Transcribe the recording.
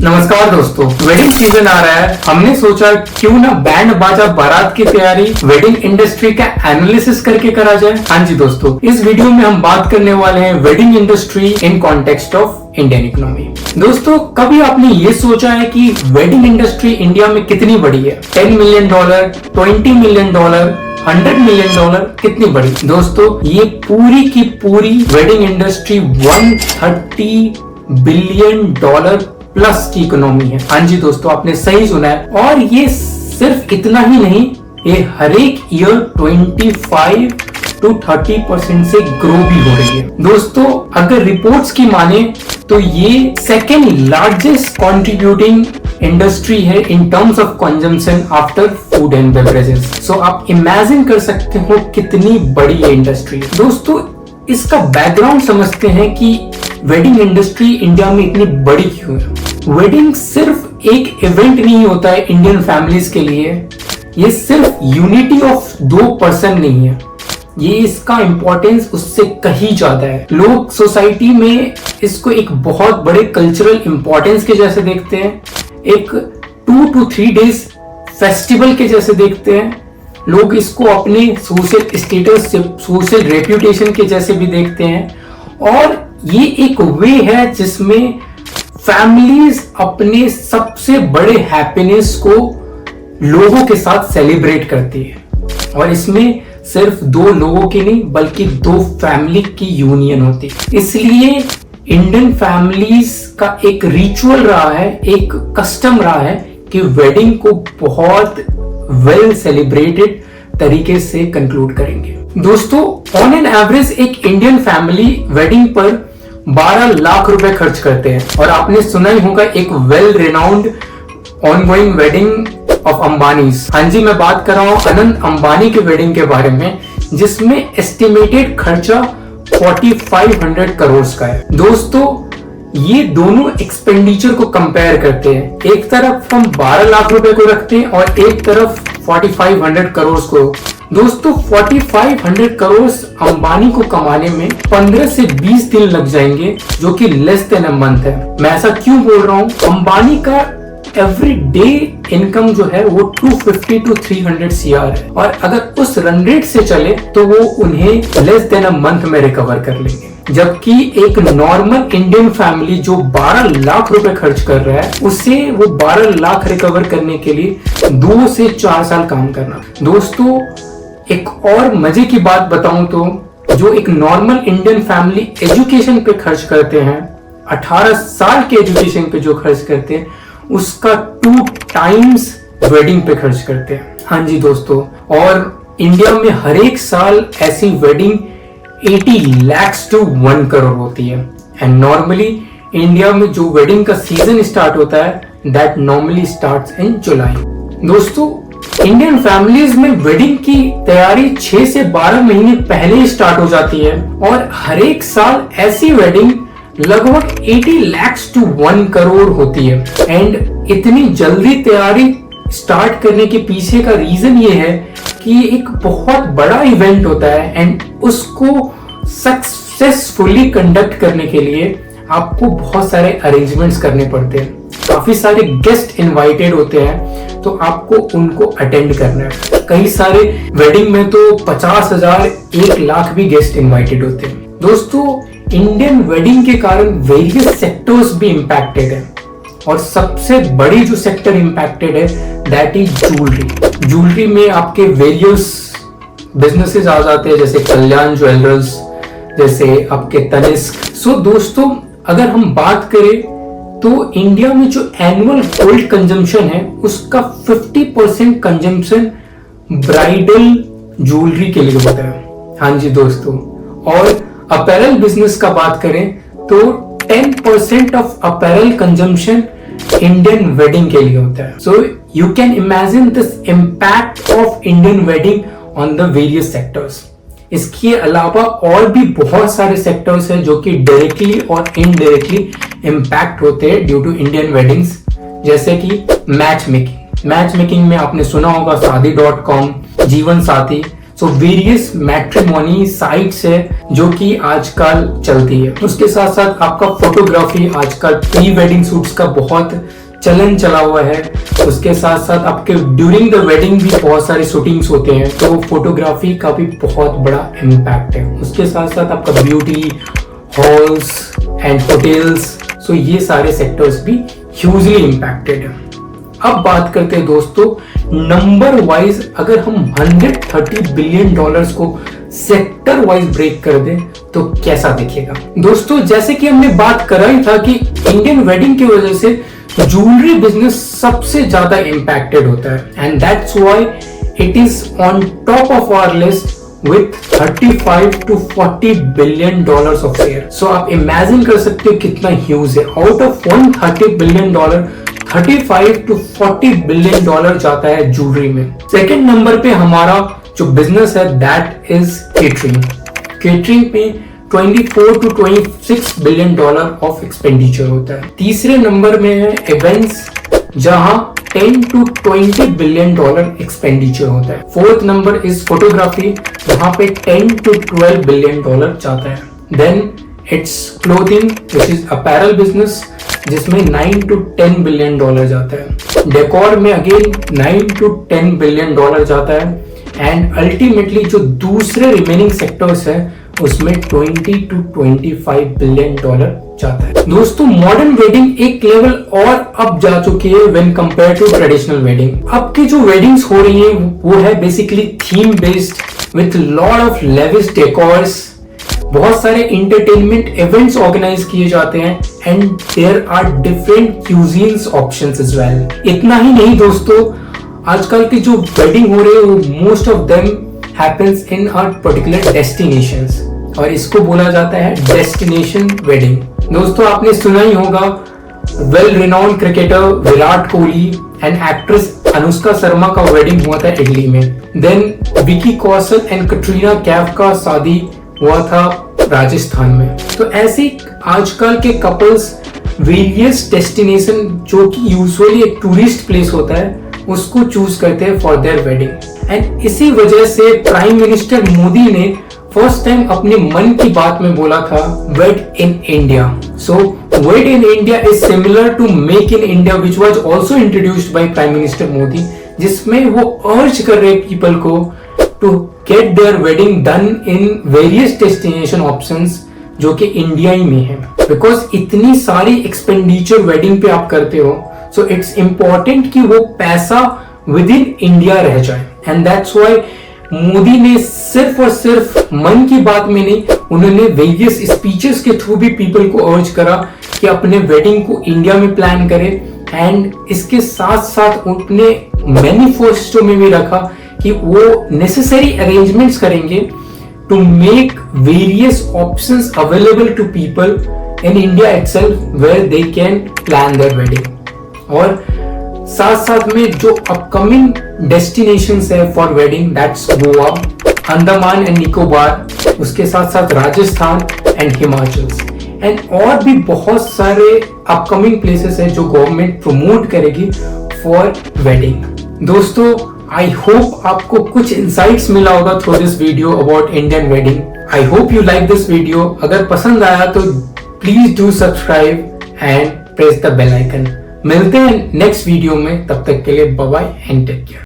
नमस्कार दोस्तों, wedding season आ रहा है। हमने सोचा क्यों ना बैंड बाजा बारात की तैयारी वेडिंग इंडस्ट्री का एनालिसिस करके करा जाए। हाँ जी दोस्तों, इस वीडियो में हम बात करने वाले हैं wedding industry in context of Indian economy. दोस्तों, कभी आपने ये सोचा है कि वेडिंग इंडस्ट्री इंडिया में कितनी बड़ी है? $10 मिलियन, $20 मिलियन, $100 मिलियन, कितनी बड़ी? दोस्तों, ये पूरी की पूरी वेडिंग इंडस्ट्री $130 बिलियन प्लस की इकोनॉमी है। हाँ जी दोस्तों, आपने सही सुना है। और ये सिर्फ इतना ही नहीं, ये हर एक ईयर 25 to 30% से ग्रो भी हो रही है। दोस्तों, अगर रिपोर्ट्स की माने तो ये सेकेंड लार्जेस्ट कंट्रीब्यूटिंग इंडस्ट्री है in terms of consumption after food and beverages. So आप इमेजिन कर सकते हो कितनी बड़ी ये इंडस्ट्री है। दोस्तों, इसका बैकग्राउंड समझते हैं कि वेडिंग इंडस्ट्री इंडिया में इतनी बड़ी क्यों है। वेडिंग सिर्फ एक इवेंट नहीं होता है इंडियन फैमिलीज के लिए। ये सिर्फ यूनिटी ऑफ दो पर्सन नहीं है, ये इसका इंपॉर्टेंस उससे कहीं ज्यादा है। लोग सोसाइटी में इसको एक बहुत बड़े कल्चरल इंपॉर्टेंस के जैसे देखते हैं, एक 2 to 3 डेज फेस्टिवल के जैसे देखते हैं। लोग इसको अपने सोशल स्टेटस, सोशल रेप्यूटेशन के जैसे भी देखते हैं। और ये एक वे है जिसमें फैमिलीज अपने सबसे बड़े हैप्पीनेस को लोगों के साथ सेलिब्रेट करती है। और इसमें सिर्फ दो लोगों की नहीं बल्कि दो फैमिली की यूनियन होती है। इसलिए इंडियन फैमिलीज का एक रिचुअल रहा है, एक कस्टम रहा है कि वेडिंग को बहुत वेल सेलिब्रेटेड तरीके से कंक्लूड करेंगे। दोस्तों, ऑन एन एवरेज एक इंडियन फैमिली वेडिंग पर 12 लाख रुपए खर्च करते हैं। और आपने सुना ही होगा एक well renowned ongoing wedding of Ambanis. हाँ जी, मैं बात कर रहा हूं अनंत अंबानी के वेडिंग के बारे में, जिसमें एस्टिमेटेड खर्चा 4500 करोड़ का है। दोस्तों, ये दोनों एक्सपेंडिचर को कंपेयर करते हैं। एक तरफ हम 12 लाख रुपए को रखते हैं और एक तरफ 4500 करोड़ को। दोस्तों, 4500 करोड़ अंबानी को कमाने में 15 से 20 दिन लग जाएंगे, जो कि लेस देन अ मंथ है। मैं ऐसा क्यों बोल रहा हूं? अंबानी का एवरी डे इनकम जो है वो 250 to 300 CR है। और अगर उस रन रेट से चले तो वो उन्हें लेस देन अ मंथ में रिकवर कर लेंगे। जबकि एक नॉर्मल इंडियन फैमिली जो 12 लाख रुपए खर्च कर रहा है, उसे वो 12 लाख रिकवर करने के लिए 2 से 4 साल काम करना। दोस्तों, एक और मजे की बात बताऊं तो जो एक नॉर्मल इंडियन फैमिली एजुकेशन पे खर्च करते हैं, 18 साल के एजुकेशन पे जो खर्च करते हैं, उसका 2 टाइम्स वेडिंग पे खर्च करते हैं। हाँ जी दोस्तों, और इंडिया में हर एक साल ऐसी वेडिंग 80 लाख to 1 करोड़ होती है। एंड नॉर्मली इंडिया में जो वेडिंग का सीजन स्टार्ट होता है, दैट नॉर्मली स्टार्ट्स इन जुलाई। दोस्तों, इंडियन फैमिलीज में वेडिंग की तैयारी 6 से 12 महीने पहले ही स्टार्ट हो जाती है। और हर एक साल ऐसी वेडिंग लगभग 80 लाख to 1 करोड़ होती है। एंड इतनी जल्दी तैयारी स्टार्ट करने के पीछे का रीजन ये है कि एक बहुत बड़ा इवेंट होता है एंड उसको सक्सेसफुली कंडक्ट करने के लिए आपको बहुत सारे अरेंजमेंट्स करने पड़ते हैं। काफी सारे गेस्ट इनवाइटेड होते हैं, तो आपको उनको अटेंड करना है। कई सारे वेडिंग में तो 50,000, 1 लाख भी गेस्ट इनवाइटेड होते हैं। दोस्तों, इंडियन वेडिंग के कारण वेरियस सेक्टर्स भी इंपैक्टेड है। और सबसे बड़ी जो सेक्टर इंपैक्टेड है, दैट इज ज्वेलरी। ज्वेलरी में आपके वेरियस बिजनेसेस आ जाते हैं, जैसे कल्याण ज्वेलर्स, जैसे आपके तनिष्क। सो दोस्तों, अगर हम बात करें तो इंडिया में जो एनुअल गोल्ड कंजम्पशन है, उसका 50% कंजम्पशन ब्राइडल ज्वेलरी के लिए होता है। हाँ जी दोस्तों, और अपैरल बिजनेस का बात करें तो 10% of apparel consumption Indian wedding के लिए होता है। So you can imagine this impact of Indian wedding on the various sectors. इसके अलावा और भी बहुत सारे सेक्टर्स हैं जो कि डायरेक्टली और इनडायरेक्टली इम्पैक्ट होते हैं ड्यू टू इंडियन वेडिंग्स, जैसे कि मैच मेकिंग। मैच मेकिंग में आपने सुना होगा शादी.com, जीवन साथी। सो वेरियस मैट्रिमोनी साइट्स है जो कि आजकल चलती है। उसके साथ साथ आपका फोटोग्राफी, आजकल प्री वेडिंग शूट्स का बहुत चलन चला हुआ है। उसके साथ साथ आपके ड्यूरिंग द वेडिंग भी बहुत सारे शूटिंग्स होते हैं, तो फोटोग्राफी का भी बहुत बड़ा इम्पैक्ट है। उसके साथ साथ आपका ब्यूटी, हॉल्स एंड होटल्स, सो ये सारे सेक्टर्स भी ह्यूजली इम्पैक्टेड है। अब बात करते हैं दोस्तों नंबर वाइज, अगर हम 130 बिलियन डॉलर्स को सेक्टर वाइज ब्रेक कर दें तो कैसा दिखेगा। दोस्तों जैसे कि हमने बात करा ही था कि इंडियन वेडिंग की वजह से ज्वेलरी बिजनेस सबसे ज्यादा इंपैक्टेड होता है and that's why it is on top of our list with 35 to 40 billion dollars of share. So आप इमेजिन कर सकते हो कितना ह्यूज है। Out of 130 billion dollar 35 to 40 billion dollar जाता है ज्वेलरी में। सेकेंड नंबर पे हमारा जो बिजनेस है दैट इज केटरिंग। केटरिंग पे 24 to 26 billion dollar of expenditure होता है। तीसरे नंबर में है इवेंट्स जहां 10 to 20 बिलियन डॉलर एक्सपेंडिचर होता है। फोर्थ नंबर इज फोटोग्राफी जहां पे 10 to 12 बिलियन डॉलर जाता है। Then it's clothing which is apparel business जिसमें 9 to 10 बिलियन डॉलर जाता है। डेकोर में अगेन 9 to 10 बिलियन डॉलर जाता है एंड अल्टीमेटली जो दूसरे रिमेनिंग सेक्टर्स है उसमें 20 to 25 बिलियन डॉलर जाता है। दोस्तों मॉडर्न वेडिंग एक लेवल और अब जा चुकी है when compare to traditional wedding. अब की जो वेडिंग्स हो रही है वो है basically theme based with lot of lavish decors. बहुत सारे इंटरटेनमेंट इवेंट्स ऑर्गेनाइज किए जाते हैं and there are different cuisines options as well. इतना ही नहीं दोस्तों, आजकल की जो वेडिंग हो रही है वो most of them happens in a particular destinations और इसको बोला जाता है डेस्टिनेशन वेडिंग। दोस्तों आपने सुना ही होगा well renowned cricketer Virat Kohli and actress Anushka Sharma का वेडिंग हुआ था इटली में। देन विकी कौशल एंड कटरीना कैफ का शादी हुआ था राजस्थान में। तो ऐसे आजकल के कपल्स वेरियस डेस्टिनेशन जो कि यूजुअली एक टूरिस्ट प्लेस होता है उसको चूज करते हैं फॉर देयर वेडिंग एंड इसी वजह से प्राइम मिनिस्टर मोदी ने फर्स्ट टाइम अपने मन की बात में बोला था wed in India. So wed in India is similar to make in India which was also introduced by prime minister Modi, जिसमें वो अर्ज कर रहे पीपल को to get their wedding done in various destination options जो कि India ही में है। Because इतनी सारी एक्सपेंडिचर वेडिंग पे आप करते हो सो इट्स इंपॉर्टेंट कि वो पैसा विद इन इंडिया रह जाए एंड दैट्स व्हाई मोदी ने सिर्फ और सिर्फ मन की बात में नहीं, उन्होंने वेरियस स्पीचेस के थ्रू भी पीपल को अर्ज करा कि अपने वेडिंग को इंडिया में प्लान करें एंड इसके साथ साथ उन्होंने मैनिफेस्टो में भी रखा कि वो नेसेसरी अरेंजमेंट्स करेंगे to make various options available to people in India itself where they can plan their wedding. और साथ साथ में जो अपकमिंग डेस्टिनेशंस है for wedding that's Goa, Andaman and Nicobar, उसके साथ साथ राजस्थान एंड हिमाचल एंड और भी बहुत सारे अपकमिंग प्लेसेस है जो गवर्नमेंट प्रमोट करेगी फॉर वेडिंग। दोस्तों आई होप आपको कुछ इंसाइट्स मिला होगा through this video about Indian wedding. I hope you like this video. अगर पसंद आया तो please do subscribe and press the bell icon. मिलते हैं नेक्स्ट वीडियो में, तब तक के लिए bye bye and take care.